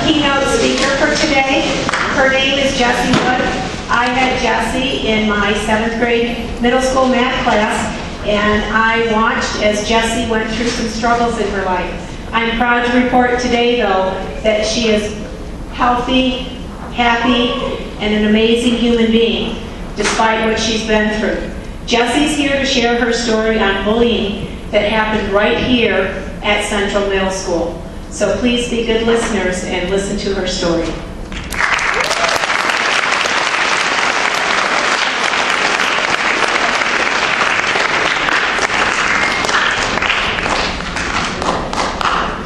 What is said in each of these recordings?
keynote speaker for today. Her name is Jessie Wood. I had Jessie in my 7th grade middle school math class, and I watched as Jessie went through some struggles in her life. I'm proud to report today, though, that she is healthy, happy, and an amazing human being, despite what she's been through. Jessie's here to share her story on bullying that happened right here at Central Middle School. So please be good listeners and listen to her story.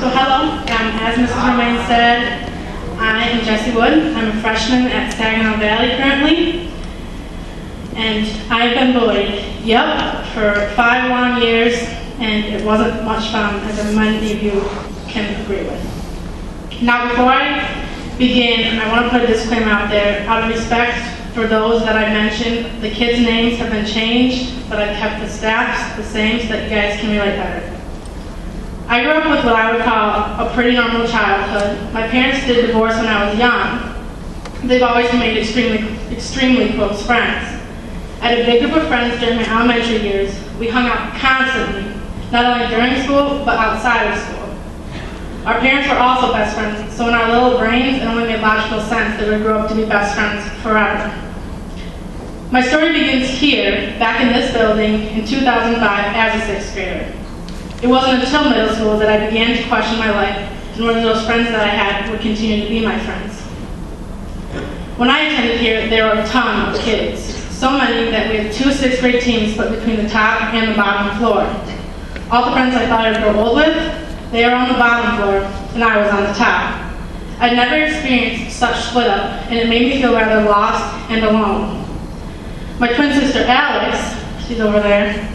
So hello, as Mrs. Romaine said, I am Jessie Wood. I'm a freshman at Saginaw Valley currently, and I've been bullied, for 5 long years, and it wasn't much fun, as many of you can agree with. Now, before I begin, I want to put a disclaimer out there. Out of respect for those that I mentioned, the kids' names have been changed, but I've kept the staffs the same so that you guys can relate better. I grew up with what I would call a pretty normal childhood. My parents did divorce when I was young. They've always remained extremely close friends. I had a big group of friends during my elementary years. We hung out constantly, not only during school, but outside of school. Our parents were also best friends, so in our little brains, it only made logical sense that we would grow up to be best friends forever. My story begins here, back in this building, in 2005 as a 6th grader. It wasn't until middle school that I began to question my life and whether those friends that I had would continue to be my friends. When I attended here, there were a ton of kids, so many that we had 2 6th grade teams split between the top and the bottom floor. All the friends I thought I'd grow old with, they were on the bottom floor, and I was on the top. I'd never experienced such split up, and it made me feel rather lost and alone. My twin sister Alex, she's over there,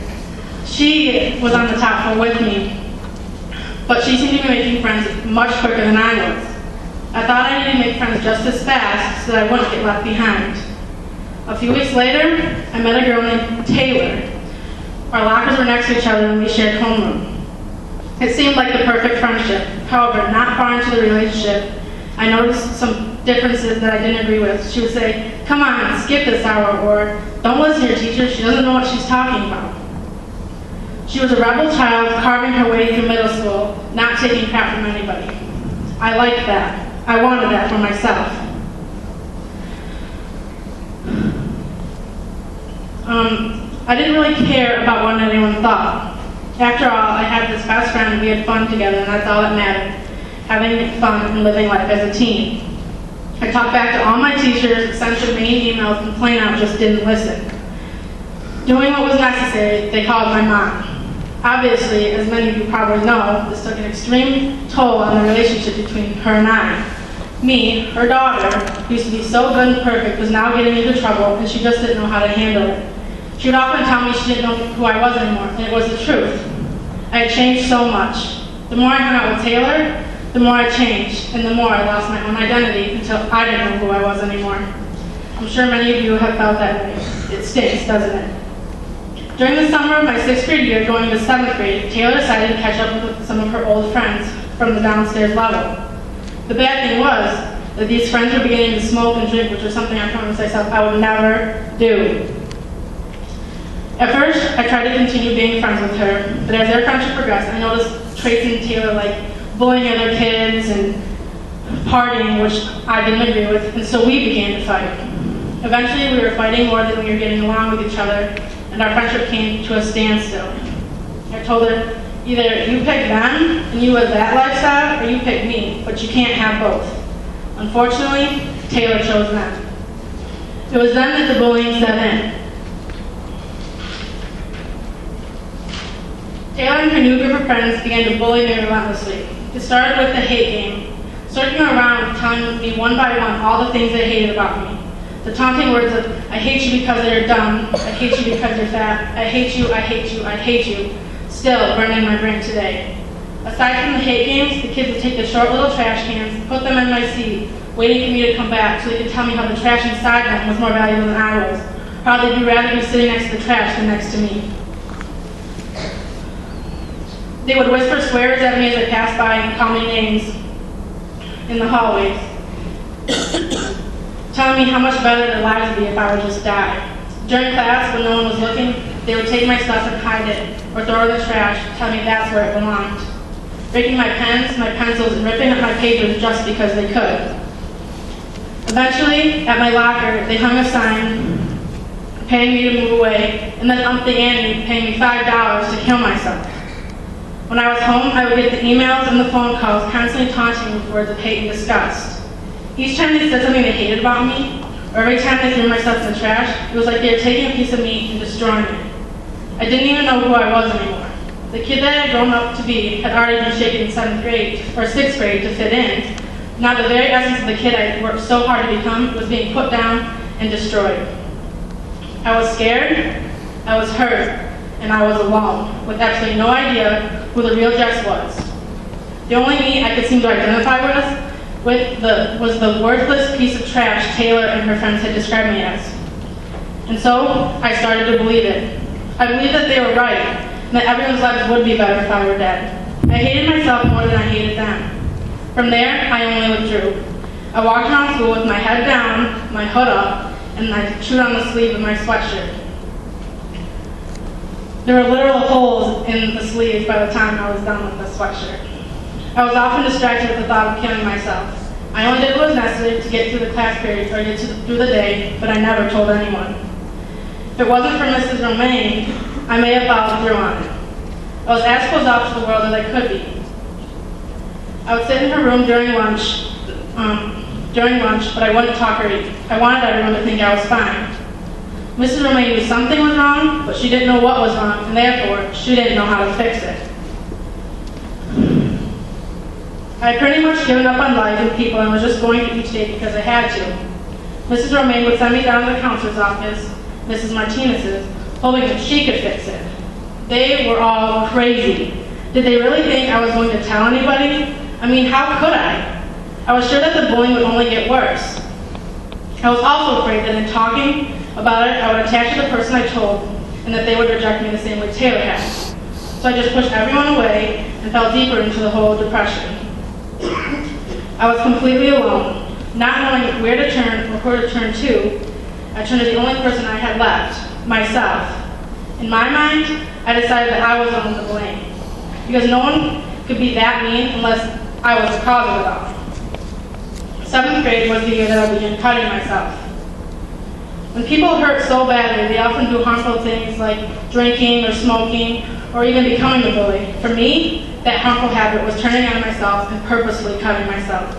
she was on the top floor with me, but she seemed to be making friends much quicker than I was. I thought I needed to make friends just as fast so that I wouldn't get left behind. A few weeks later, I met a girl named Taylor. Our lockers were next to each other and we shared homeroom. It seemed like the perfect friendship. However, not far into the relationship, I noticed some differences that I didn't agree with. She would say, "Come on, skip this hour," or "Don't listen to your teacher, she doesn't know what she's talking about." She was a rebel child carving her way through middle school, not taking crap from anybody. I liked that. I wanted that for myself. I didn't really care about what anyone thought. After all, I had this best friend and we had fun together, and that's all that mattered, having fun and living life as a teen. I talked back to all my teachers, sent them mean emails, and plain out just didn't listen. Doing what was necessary, they called my mom. Obviously, as many of you probably know, this took an extreme toll on the relationship between her and I. Me, her daughter, who used to be so good and perfect, was now getting into trouble, and she just didn't know how to handle it. She would often tell me she didn't know who I was anymore, and it was the truth. I had changed so much. The more I hung out with Taylor, the more I changed, and the more I lost my own identity until I didn't know who I was anymore. I'm sure many of you have felt that way. It stinks, doesn't it? During the summer of my 6th grade year, going into 7th grade, Taylor decided to catch up with some of her old friends from the downstairs level. The bad thing was that these friends were beginning to smoke and drink, which was something I promised myself I would never do. At first, I tried to continue being friends with her, but as their friendship progressed, I noticed traits in Taylor like bullying other kids and partying, which I didn't agree with, and so we began to fight. Eventually, we were fighting more than we were getting along with each other, and our friendship came to a standstill. I told her, either you pick them and you live that lifestyle, or you pick me, but you can't have both. Unfortunately, Taylor chose them. It was then that the bullying set in. Taylor and her new group of friends began to bully me relentlessly. It started with the hate game, circling around telling me one by one all the things they hated about me. The taunting words of, "I hate you because you're dumb, I hate you because you're fat, I hate you, I hate you, I hate you," still burning my brain today. Aside from the hate games, the kids would take the short little trash cans, put them in my seat, waiting for me to come back so they could tell me how the trash inside them was more valuable than I was, or how they'd rather be sitting next to the trash than next to me. They would whisper swears at me as I passed by and call me names. in the hallways, telling me how much better their lives would be if I would just die. During class, when no one was looking, they would take my stuff and hide it, or throw it in the trash, telling me that's where it belonged. Breaking my pens, my pencils, and ripping up my papers just because they could. Eventually, at my locker, they hung a sign paying me to move away, and then upped the ante, paying me $5 to kill myself. When I was home, I would get the emails and the phone calls constantly taunting me with words of hate and disgust. Each time they said something they hated about me, or every time they threw my stuff in the trash, it was like they were taking a piece of me and destroying it. I didn't even know who I was anymore. The kid that I had grown up to be had already been shaken in 7th grade, or 6th grade to fit in. Now the very essence of the kid I worked so hard to become was being put down and destroyed. I was scared, I was hurt, and I was alone, with absolutely no idea who the real Jess was. The only me I could seem to identify was the worthless piece of trash Taylor and her friends had described me as. And so, I started to believe it. I believed that they were right, and that everyone's lives would be better if I were dead. I hated myself more than I hated them. From there, I only withdrew. I walked around school with my head down, my hood up, and I chewed on the sleeve of my sweatshirt. There were literal holes in the sleeve by the time I was done with the sweatshirt. I was often distracted with the thought of killing myself. I only did what was necessary to get through the class periods or get through the day, but I never told anyone. If it wasn't for Mrs. Romaine, I may have followed through on it. I was as closed off to the world as I could be. I would sit in her room during lunch, but I wouldn't talk or eat. I wanted everyone to think I was fine. Mrs. Romaine knew something was wrong, but she didn't know what was wrong, and therefore, she didn't know how to fix it. I had pretty much given up on life and people and was just going to each day because I had to. Mrs. Romaine would send me down to the counselor's office, Mrs. Martinez's, hoping that she could fix it. They were all crazy. Did they really think I was going to tell anybody? I mean, how could I? I was sure that the bullying would only get worse. I was also afraid that in talking about it, I would attach to the person I told, and that they would reject me the same way Taylor had. So I just pushed everyone away and fell deeper into the hole of depression. I was completely alone, not knowing where to turn or who to turn to. I turned to the only person I had left, myself. In my mind, I decided that I was the one to blame, because no one could be that mean unless I was the cause of it all. 7th grade was the year that I began cutting myself. When people hurt so badly, they often do harmful things like drinking or smoking or even becoming a bully. For me, that harmful habit was turning on myself and purposely cutting myself.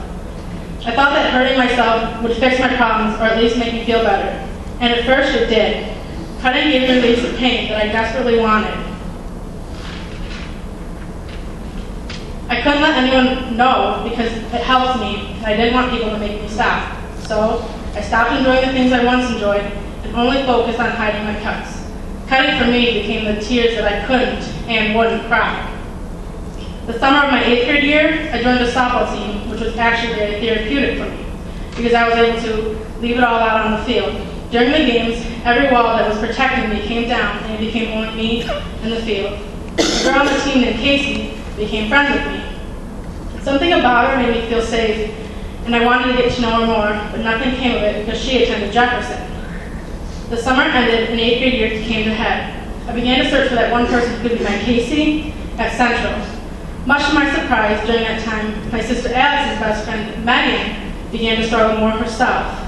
I thought that hurting myself would fix my problems or at least make me feel better. And at first it did. Cutting gave me release of pain that I desperately wanted. I couldn't let anyone know because it helped me, and I didn't want people to make me stop. So I stopped enjoying the things I once enjoyed and only focused on hiding my cuts. Cutting for me became the tears that I couldn't and wouldn't cry. The summer of my 8th grade year, I joined a softball team, which was actually very therapeutic for me, because I was able to leave it all out on the field. During the games, every wall that was protecting me came down, and it became only me and the field. A girl on the team named Casey became friends with me. Something about her made me feel safe, and I wanted to get to know her more, but nothing came of it because she attended Jefferson. The summer ended, and 8th grade year came to head. I began to search for that one person who could be my Casey at Central. Much to my surprise, during that time, my sister Alex's best friend, Megan, began to struggle more herself.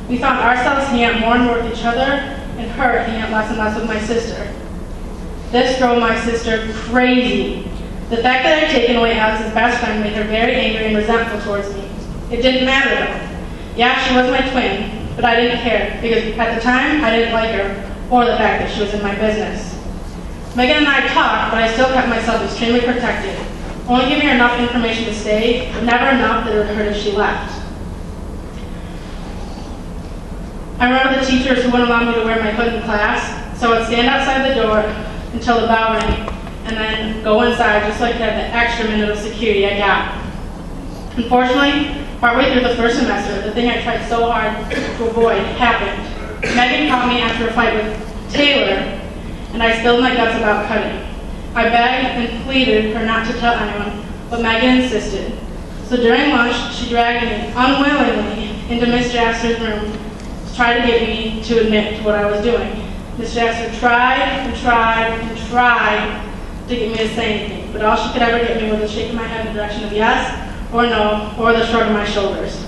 We found ourselves hanging out more and more with each other, and her hanging out less and less with my sister. This drove my sister crazy. The fact that I had taken away Alex's best friend made her very angry and resentful towards me. It didn't matter though. Yeah, she was my twin, but I didn't care, because at the time, I didn't like her, or the fact that she was in my business. Megan and I talked, but I still kept myself extremely protected, only giving her enough information to stay, but never enough that it would hurt if she left. I remember the teachers who wouldn't allow me to wear my hood in class, so I would stand outside the door until the bell rang, and then go inside just so I could have the extra minute of security I got. Unfortunately, partway through the first semester, the thing I tried so hard to avoid happened. Megan caught me after a fight with Taylor, and I spilled my guts about cutting. I begged and pleaded her not to tell anyone, but Megan insisted. So So during lunch, she dragged me unwillingly into Miss Jasser's room to try to get me to admit to what I was doing. Miss Jasser tried and tried and tried to get me to say anything, but all she could ever get me was a shake of my head in the direction of yes or no, or the shrug of my shoulders.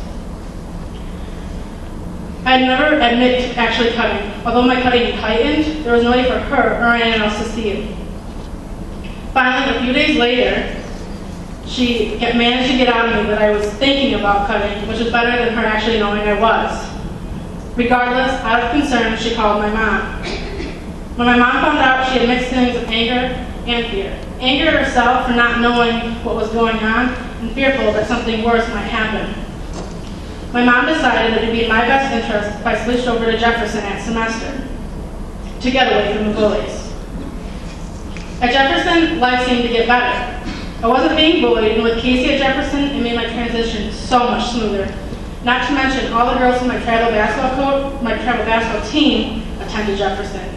I'd never admit to actually cutting. Although my cutting heightened, there was no way for her or anyone else to see it. Finally, a few days later, she managed to get out of me that I was thinking about cutting, which was better than her actually knowing I was. Regardless, out of concern, she called my mom. When my mom found out, she had mixed feelings of anger and fear. Anger at herself for not knowing what was going on, and fearful that something worse might happen. My mom decided that it would be in my best interest if I switched over to Jefferson that semester to get away from the bullies. At Jefferson, life seemed to get better. I wasn't being bullied, and with Casey at Jefferson, it made my transition so much smoother. Not to mention, all the girls from my travel basketball team attended Jefferson.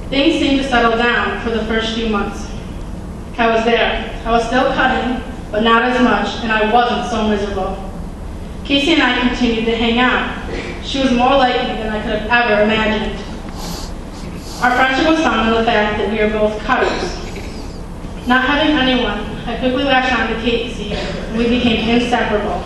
Things seemed to settle down for the first few months. I was there. I was still cutting, but not as much, and I wasn't so miserable. Casey and I continued to hang out. She was more like me than I could have ever imagined. Our friendship was found in the fact that we were both cutters. Not having anyone, I quickly latched on to Casey, and we became inseparable.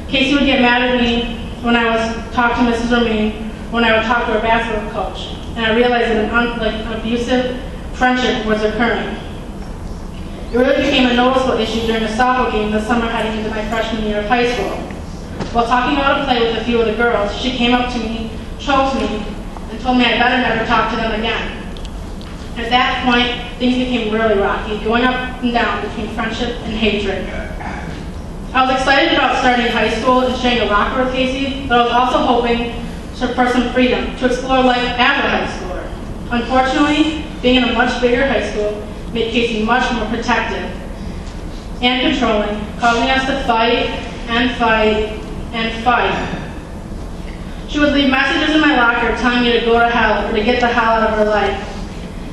Casey would get mad at me when I was talk to Mrs. Romaine, when I would talk to our basketball coach, and I realized that an abusive friendship was occurring. It really became a noticeable issue during a softball game the summer heading into my freshman year of high school. While talking about a play with a few of the girls, she came up to me, choked me, and told me I better never talk to them again. At that point, things became really rocky, going up and down between friendship and hatred. I was excited about starting high school and sharing a locker with Casey, but I was also hoping for some freedom to explore life as a high schooler. Unfortunately, being in a much bigger high school made Casey much more protective and controlling, causing us to fight and fight and fight. She would leave messages in my locker telling me to go to hell or to get the hell out of her life,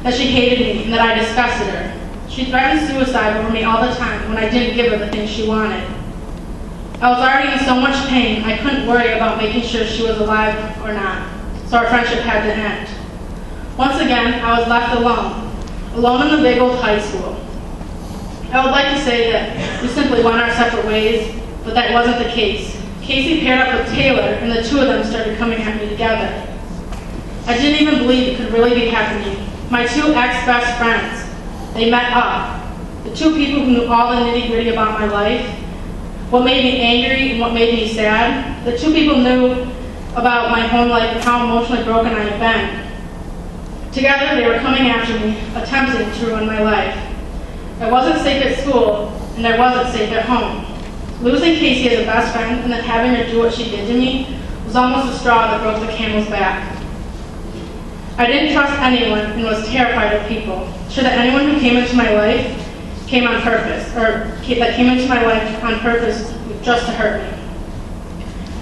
that she hated me and that I disgusted her. She threatened suicide over me all the time when I didn't give her the things she wanted. I was already in so much pain, I couldn't worry about making sure she was alive or not, so our friendship had to end. Once again, I was left alone in the big old high school. I would like to say that we simply went our separate ways, but that wasn't the case. Casey paired up with Taylor, and the two of them started coming at me together. I didn't even believe it could really be happening. My two ex-best friends, they met up. The two people who knew all the nitty-gritty about my life, what made me angry and what made me sad. The two people knew about my home life and how emotionally broken I had been. Together, they were coming after me, attempting to ruin my life. I wasn't safe at school, and I wasn't safe at home. Losing Casey as a best friend and then having her do what she did to me was almost a straw that broke the camel's back. I didn't trust anyone and was terrified of people. Sure that anyone who came into my life came on purpose, or that came into my life on purpose just to hurt me.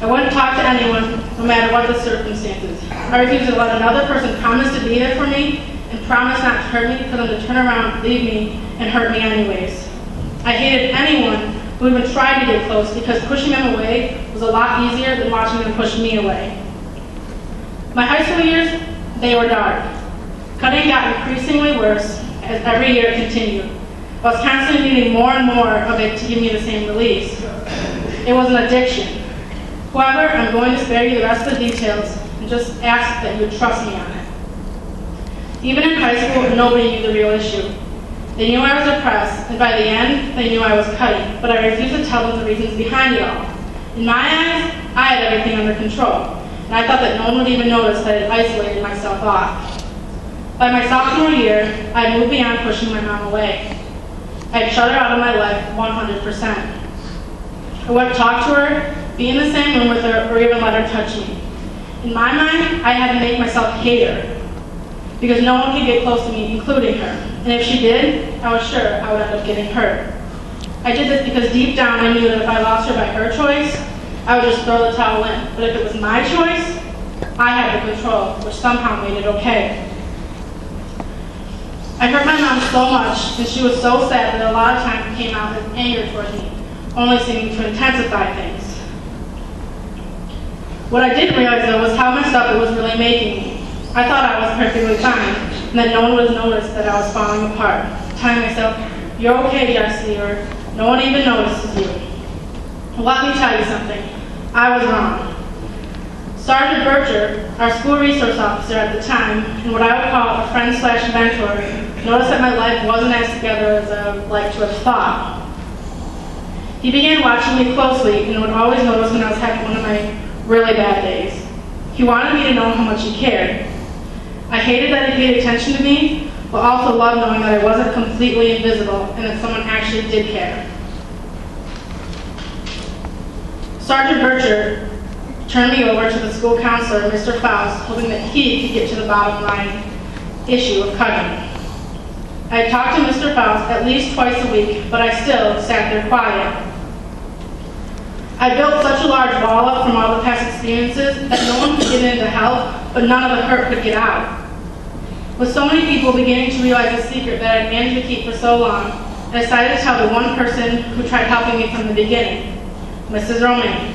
I wouldn't talk to anyone, no matter what the circumstances. I refused to let another person promise to be there for me and promise not to hurt me for them to turn around, leave me, and hurt me anyways. I hated anyone who even tried to get close because pushing them away was a lot easier than watching them push me away. My high school years, they were dark. Cutting got increasingly worse as every year continued. I was constantly needing more and more of it to give me the same release. It was an addiction. However, I'm going to spare you the rest of the details and just ask that you would trust me on it. Even in high school, nobody knew the real issue. They knew I was depressed, and by the end, they knew I was cutting, but I refused to tell them the reasons behind it all. In my eyes, I had everything under control, and I thought that no one would even notice that I had isolated myself off. By my sophomore year, I had moved beyond pushing my mom away. I had shut her out of my life 100%. I wouldn't talk to her, be in the same room with her, or even let her touch me. In my mind, I had to make myself hate her, because no one could get close to me, including her. And if she did, I was sure I would end up getting hurt. I did this because deep down I knew that if I lost her by her choice, I would just throw the towel in. But if it was my choice, I had the control, which somehow made it okay. I hurt my mom so much, and she was so sad that a lot of times came out as anger towards me. only seeming to intensify things. What I didn't realize though was how messed up it was really making me. I thought I was perfectly fine, and that no one would notice that I was falling apart, telling myself, "You're okay, Jesse," or "No one even notices you." Well, let me tell you something. I was wrong. Sergeant Bircher, our school resource officer at the time, and what I would call a friend/mentor, noticed that my life wasn't as together as I would like to have thought. He began watching me closely and would always notice when I was having one of my really bad days. He wanted me to know how much he cared. I hated that he paid attention to me, but also loved knowing that I wasn't completely invisible and that someone actually did care. Sergeant Bircher turned me over to the school counselor, Mr. Faust, hoping that he could get to the bottom line issue of cutting. I had talked to Mr. Faust at least twice a week, but I still sat there quiet. I built such a large wall up from all the past experiences that no one could get in to help, but none of the hurt could get out. With so many people beginning to realize the secret that I'd managed to keep for so long, I decided to tell the one person who tried helping me from the beginning, Mrs. Romaine.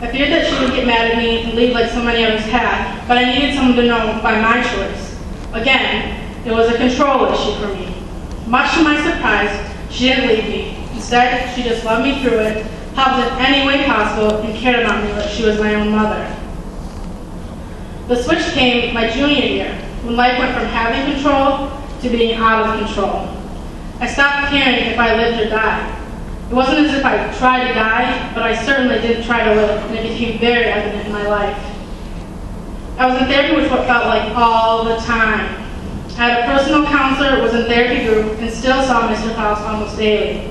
I feared that she would get mad at me and leave like so many others had, but I needed someone to know by my choice. Again, it was a control issue for me. Much to my surprise, she didn't leave me. Instead, she just loved me through it, helped in any way possible, and cared about me like she was my own mother. The switch came my junior year, when life went from having control to being out of control. I stopped caring if I lived or died. It wasn't as if I tried to die, but I certainly didn't try to live, and it became very evident in my life. I was in therapy with what felt like all the time. I had a personal counselor, was in therapy group, and still saw Mr. Faust almost daily.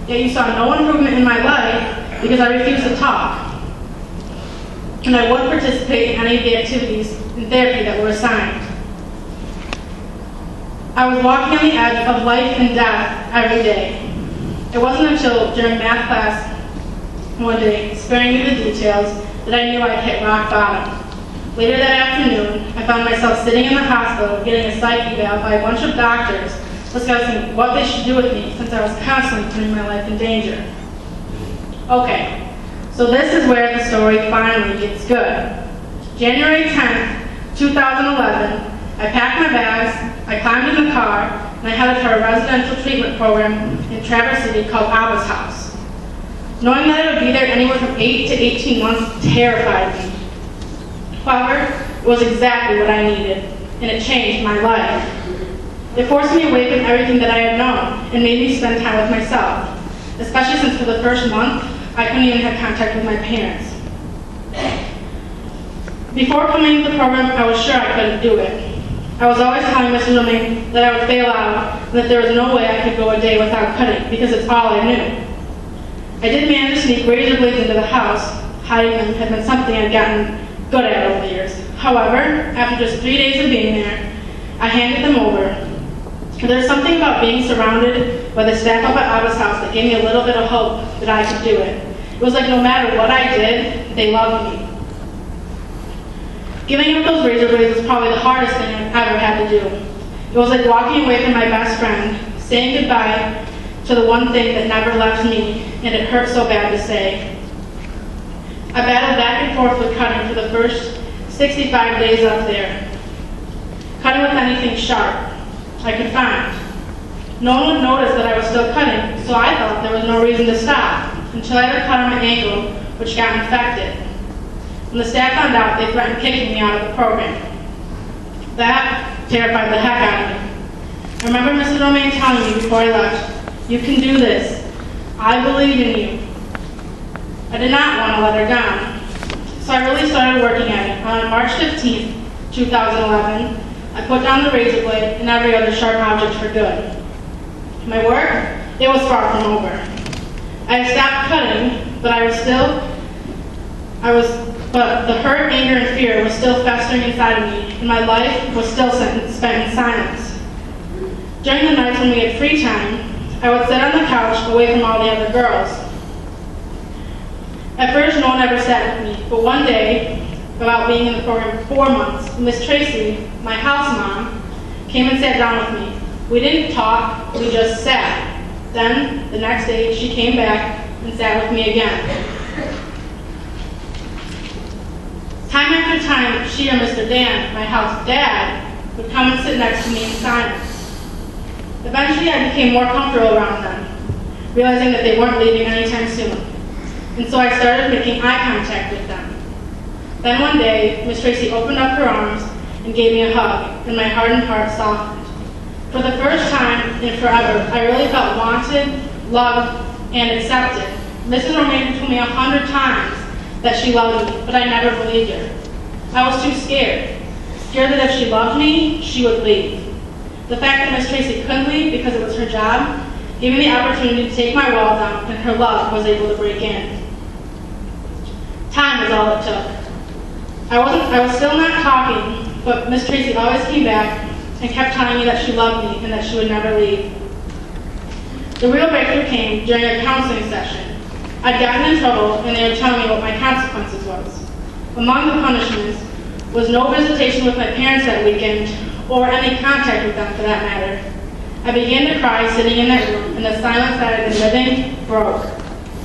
Yet you saw no improvement in my life because I refused to talk. And I wouldn't participate in any of the activities in therapy that were assigned. I was walking on the edge of life and death every day. It wasn't until during math class one day, sparing me the details, that I knew I'd hit rock bottom. Later that afternoon, I found myself sitting in the hospital getting a psych eval by a bunch of doctors discussing what they should do with me since I was constantly putting my life in danger. Okay, so this is where the story finally gets good. January 10th, 2011, I packed my bags, I climbed in the car, and I headed for a residential treatment program in Traverse City called Abba's House. Knowing that I would be there anywhere from 8 to 18 months terrified me. However, it was exactly what I needed, and it changed my life. It forced me away from everything that I had known and made me spend time with myself, especially since for the first month, I couldn't even have contact with my parents. Before coming to the program, I was sure I couldn't do it. I was always telling Mrs. Romaine that I would fail out and that there was no way I could go a day without cutting because it's all I knew. I did manage to sneak razor blades into the house. Hiding them had been something I'd gotten good at over the years. However, after just 3 days of being there, I handed them over. There's something about being surrounded by the staff up at Abba's house that gave me a little bit of hope that I could do it. It was like no matter what I did, they loved me. Giving up those razor blades was probably the hardest thing I've ever had to do. It was like walking away from my best friend, saying goodbye to the one thing that never left me, and it hurt so bad to say. I battled back and forth with cutting for the first 65 days up there. Cutting with anything sharp I could find. No one would notice that I was still cutting, so I thought there was no reason to stop, until I had a cut on my ankle, which got infected. When the staff found out, they threatened kicking me out of the program. That terrified the heck out of me. I remember Mrs. Romaine telling me before I left, "You can do this. I believe in you." I did not want to let her down, so I really started working at it. On March 15th, 2011, I put down the razor blade and every other sharp object for good. My work, it was far from over. I had stopped cutting, but but the hurt, anger, and fear was still festering inside of me, and my life was still spent in silence. During the nights when we had free time, I would sit on the couch away from all the other girls. At first, no one ever sat with me, but one day, about being in the program for 4 months, Miss Tracy, my house mom, came and sat down with me. We didn't talk, we just sat. Then, the next day, she came back and sat with me again. Time after time, she or Mr. Dan, my house dad, would come and sit next to me in silence. Eventually, I became more comfortable around them, realizing that they weren't leaving anytime soon. And so I started making eye contact with them. Then one day, Miss Tracy opened up her arms and gave me a hug, and my hardened heart softened. For the first time in forever, I really felt wanted, loved, and accepted. Mrs. Romaine told me 100 times that she loved me, but I never believed her. I was too scared. Scared that if she loved me, she would leave. The fact that Miss Tracy couldn't leave because it was her job gave me the opportunity to take my wall down, and her love was able to break in. Time was all it took. I was still not talking, but Miss Tracy always came back and kept telling me that she loved me and that she would never leave. The real breakthrough came during a counseling session. I'd gotten in trouble, and they were telling me what my consequences was. Among the punishments was no visitation with my parents that weekend, or any contact with them for that matter. I began to cry sitting in that room, and the silence that I had been living broke.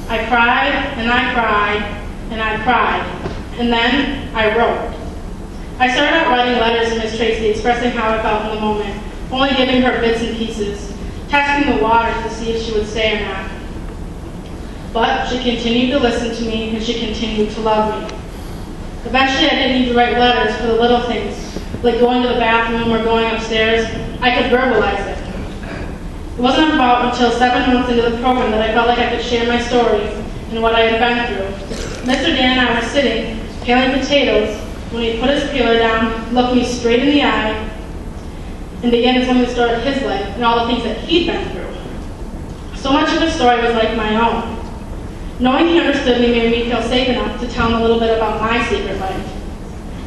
I cried, and I cried, and I cried, and then I wrote. I started out writing letters to Miss Tracy expressing how I felt in the moment, only giving her bits and pieces, testing the waters to see if she would stay or not. But she continued to listen to me, and she continued to love me. Eventually, I didn't need to write letters for the little things, like going to the bathroom or going upstairs. I could verbalize it. It wasn't about until 7 months into the program that I felt like I could share my story and what I had been through. Mr. Dan and I were sitting, peeling potatoes, when he put his peeler down, looked me straight in the eye, and began to tell me the story of his life and all the things that he'd been through. So much of his story was like my own. Knowing he understood me made me feel safe enough to tell him a little bit about my secret life.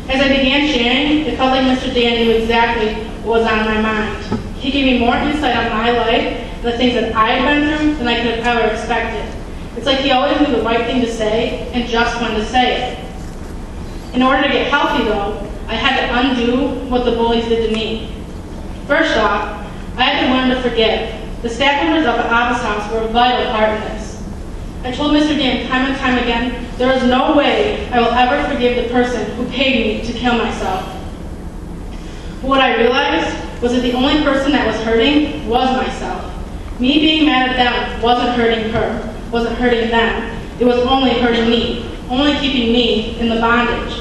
As I began sharing, it felt like Mr. Dan knew exactly what was on my mind. He gave me more insight on my life and the things that I had been through than I could have ever expected. It's like he always knew the right thing to say and just when to say it. In order to get healthy, though, I had to undo what the bullies did to me. First off, I had to learn to forgive. The staff members up at Abba's house were a vital part in this. I told Mr. Dan time and time again, there is no way I will ever forgive the person who paid me to kill myself. But what I realized was that the only person that was hurting was myself. Me being mad at them wasn't hurting her, wasn't hurting them. It was only hurting me, only keeping me in the bondage.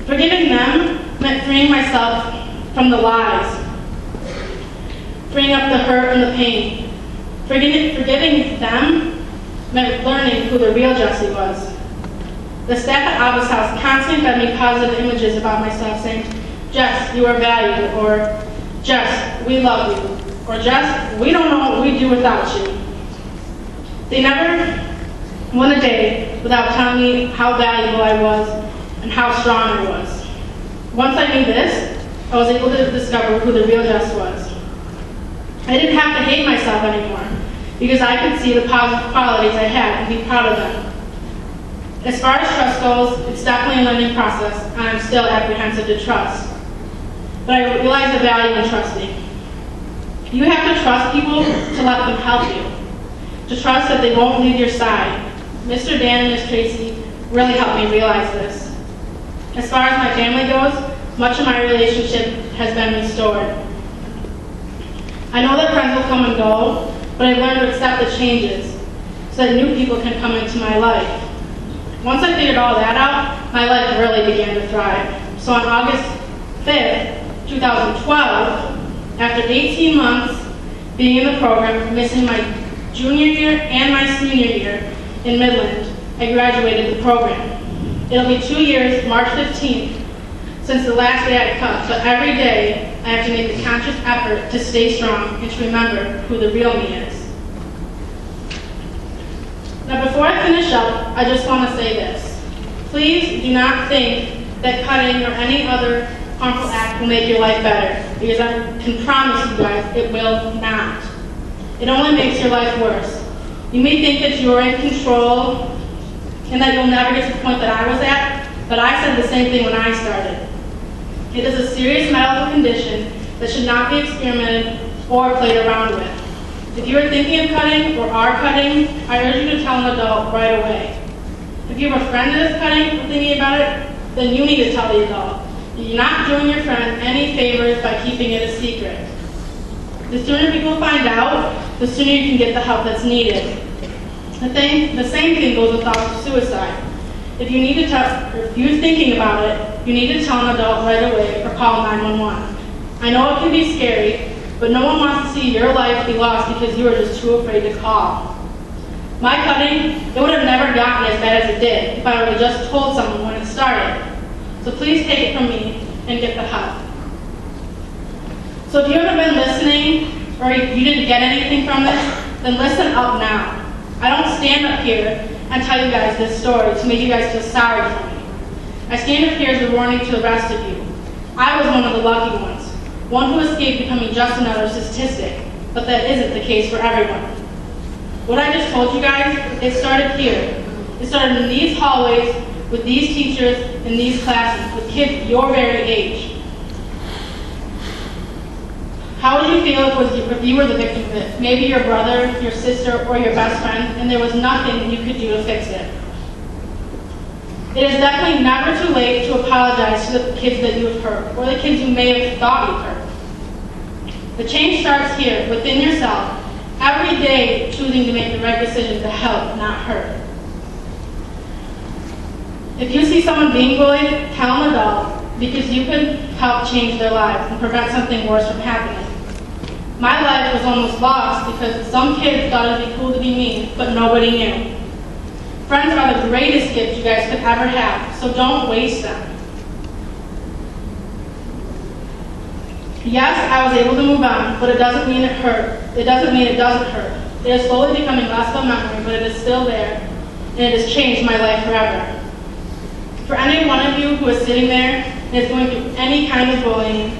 Forgiving them meant freeing myself from the lies, freeing up the hurt and the pain. Forgiving them meant learning who the real Jessie was. The staff at Abba's house constantly fed me positive images about myself, saying, "Jess, you are valued," or "Jess, we love you," or "Jess, we don't know what we'd do without you." They never went a day without telling me how valuable I was and how strong I was. Once I knew this, I was able to discover who the real Jess was. I didn't have to hate myself anymore, because I could see the positive qualities I had and be proud of them. As far as trust goes, it's definitely a learning process, and I'm still apprehensive to trust. But I realize the value in trusting. You have to trust people to let them help you, to trust that they won't leave your side. Mr. Dan and Miss Tracy really helped me realize this. As far as my family goes, much of my relationship has been restored. I know that friends will come and go, but I've learned to accept the changes so that new people can come into my life. Once I figured all that out, my life really began to thrive. So on August 5th, 2012, after 18 months being in the program, missing my junior year and my senior year in Midland, I graduated the program. It'll be 2 years, March 15th, since the last day I cut, but every day I have to make a conscious effort to stay strong and to remember who the real me is. Now before I finish up, I just want to say this. Please do not think that cutting or any other harmful act will make your life better, because I can promise you guys it will not. It only makes your life worse. You may think that you are in control and that you'll never get to the point that I was at, but I said the same thing when I started. It is a serious medical condition that should not be experimented or played around with. If you are thinking of cutting or are cutting, I urge you to tell an adult right away. If you have a friend that is cutting or thinking about it, then you need to tell the adult. You're not doing your friend any favors by keeping it a secret. The sooner people find out, the sooner you can get the help that's needed. The same thing goes with thoughts of suicide. If you're thinking about it, you need to tell an adult right away or call 911. I know it can be scary, but no one wants to see your life be lost because you are just too afraid to call. My cutting, it would have never gotten as bad as it did if I would have just told someone when it started. So please take it from me and get the help. So if you haven't been listening or you didn't get anything from this, then listen up now. I don't stand up here and tell you guys this story to make you guys feel sorry for me. I stand up here as a warning to the rest of you. I was one of the lucky ones, one who escaped becoming just another statistic, but that isn't the case for everyone. What I just told you guys, it started here. It started in these hallways with these teachers in these classes with kids your very age. How would you feel if you were the victim of it? Maybe your brother, your sister, or your best friend, and there was nothing you could do to fix it. It is definitely never too late to apologize to the kids that you have hurt, or the kids you may have thought you hurt. The change starts here, within yourself, every day choosing to make the right decision to help, not hurt. If you see someone being bullied, tell an adult, because you can help change their lives and prevent something worse from happening. My life was almost lost because some kids thought it'd be cool to be mean, but nobody knew. Friends are the greatest gift you guys could ever have, so don't waste them. Yes, I was able to move on, but it doesn't mean it hurt. It doesn't mean it doesn't hurt. It is slowly becoming less of a memory, but it is still there, and it has changed my life forever. For any one of you who is sitting there and is going through any kind of bullying,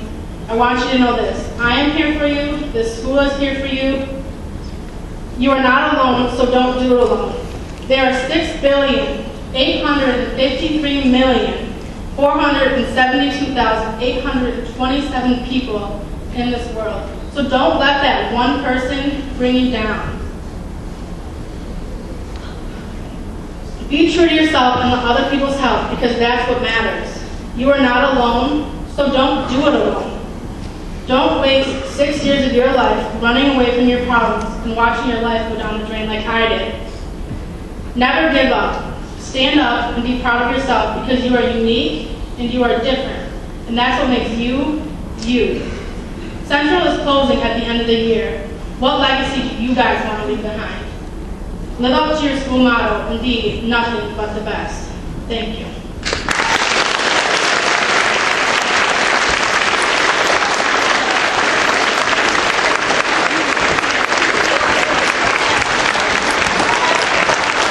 I want you to know this. I am here for you. This school is here for you. You are not alone, so don't do it alone. There are 6,853,472,827 people in this world. So don't let that one person bring you down. Be true to yourself and let other people's help, because that's what matters. You are not alone, so don't do it alone. Don't waste 6 years of your life running away from your problems and watching your life go down the drain like I did. Never give up. Stand up and be proud of yourself, because you are unique and you are different. And that's what makes you, you. Central is closing at the end of the year. What legacy do you guys want to leave behind? Live up to your school motto, indeed, nothing but the best. Thank you.